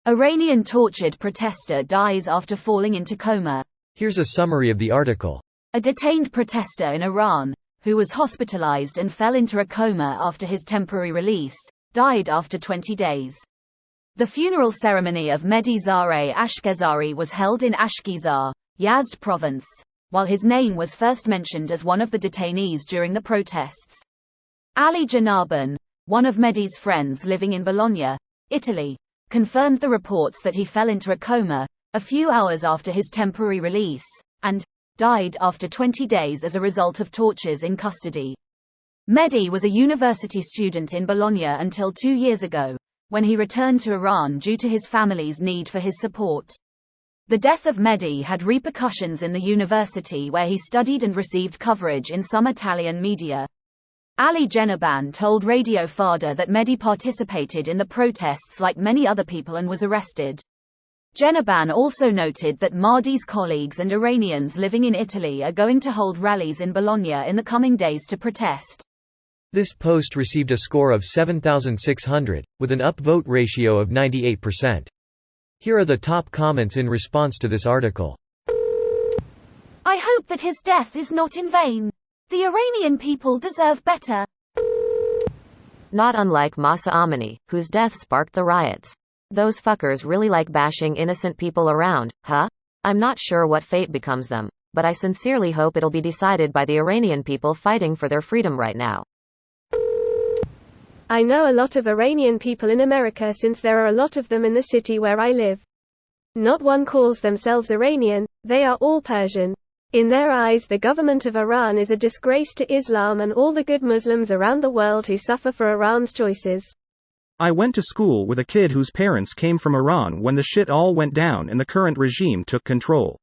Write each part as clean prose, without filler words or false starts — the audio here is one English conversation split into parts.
Iranian tortured protester dies after falling into coma. Here's a summary of the article. A detained protester in Iran, who was hospitalized and fell into a coma after his temporary release, died after 20 days. The funeral ceremony of Mehdi Zareh Ashkezari was held in Ashkizar, Yazd province, while his name was first mentioned as one of the detainees during the protests. Ali Janaban, one of Mehdi's friends living in Bologna, Italy, confirmed the reports that he fell into a coma a few hours after his temporary release, and died after 20 days as a result of tortures in custody. Mehdi was a university student in Bologna until 2 years ago, when he returned to Iran due to his family's need for his support. The death of Mehdi had repercussions in the university where he studied and received coverage in some Italian media. Ali Genaban told Radio Fada that Mehdi participated in the protests like many other people and was arrested. Genaban also noted that Mahdi's colleagues and Iranians living in Italy are going to hold rallies in Bologna in the coming days to protest. This post received a score of 7,600, with an upvote ratio of 98%. Here are the top comments in response to this article. I hope that his death is not in vain. The Iranian people deserve better. Not unlike Masa Amini, whose death sparked the riots. Those fuckers really like bashing innocent people around, huh? I'm not sure what fate becomes them, but I sincerely hope it'll be decided by the Iranian people fighting for their freedom right now. I know a lot of Iranian people in America since there are a lot of them in the city where I live. Not one calls themselves Iranian, they are all Persian. In their eyes, the government of Iran is a disgrace to Islam and all the good Muslims around the world who suffer for Iran's choices. I went to school with a kid whose parents came from Iran when the shit all went down and the current regime took control.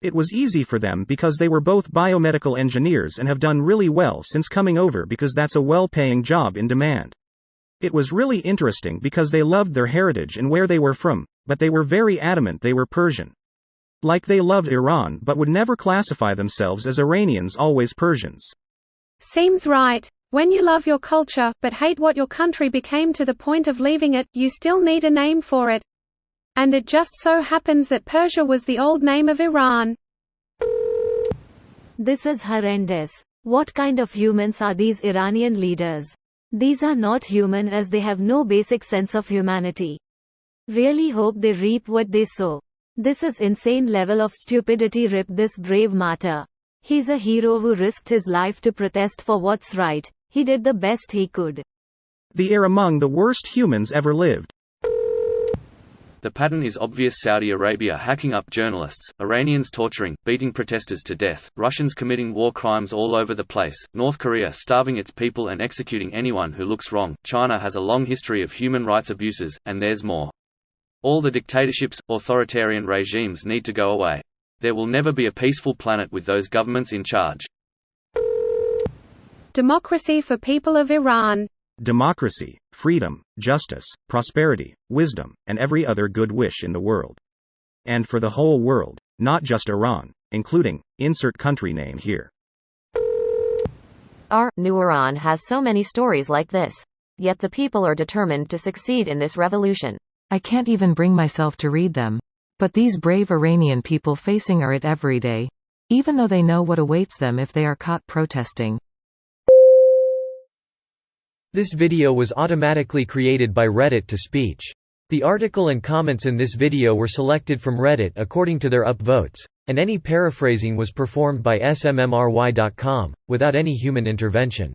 It was easy for them because they were both biomedical engineers and have done really well since coming over because that's a well-paying job in demand. It was really interesting because they loved their heritage and where they were from, but they were very adamant they were Persian. Like they loved Iran but would never classify themselves as Iranians, always Persians. Seems right. When you love your culture, but hate what your country became to the point of leaving it, you still need a name for it. And it just so happens that Persia was the old name of Iran. This is horrendous. What kind of humans are these Iranian leaders? These are not human as they have no basic sense of humanity. Really hope they reap what they sow. This is insane level of stupidity. Rip this brave martyr. He's a hero who risked his life to protest for what's right. He did the best he could. They are among the worst humans ever lived. The pattern is obvious: Saudi Arabia hacking up journalists, Iranians torturing, beating protesters to death, Russians committing war crimes all over the place, North Korea starving its people and executing anyone who looks wrong, China has a long history of human rights abuses, and there's more. All the dictatorships, authoritarian regimes need to go away. There will never be a peaceful planet with those governments in charge. Democracy for people of Iran. Democracy, freedom, justice, prosperity, wisdom, and every other good wish in the world. And for the whole world, not just Iran, including, insert country name here. Our new Iran has so many stories like this. Yet the people are determined to succeed in this revolution. I can't even bring myself to read them. But these brave Iranian people facing it every day. Even though they know what awaits them if they are caught protesting. This video was automatically created by Reddit to speech. The article and comments in this video were selected from Reddit according to their upvotes, and any paraphrasing was performed by smmry.com, without any human intervention.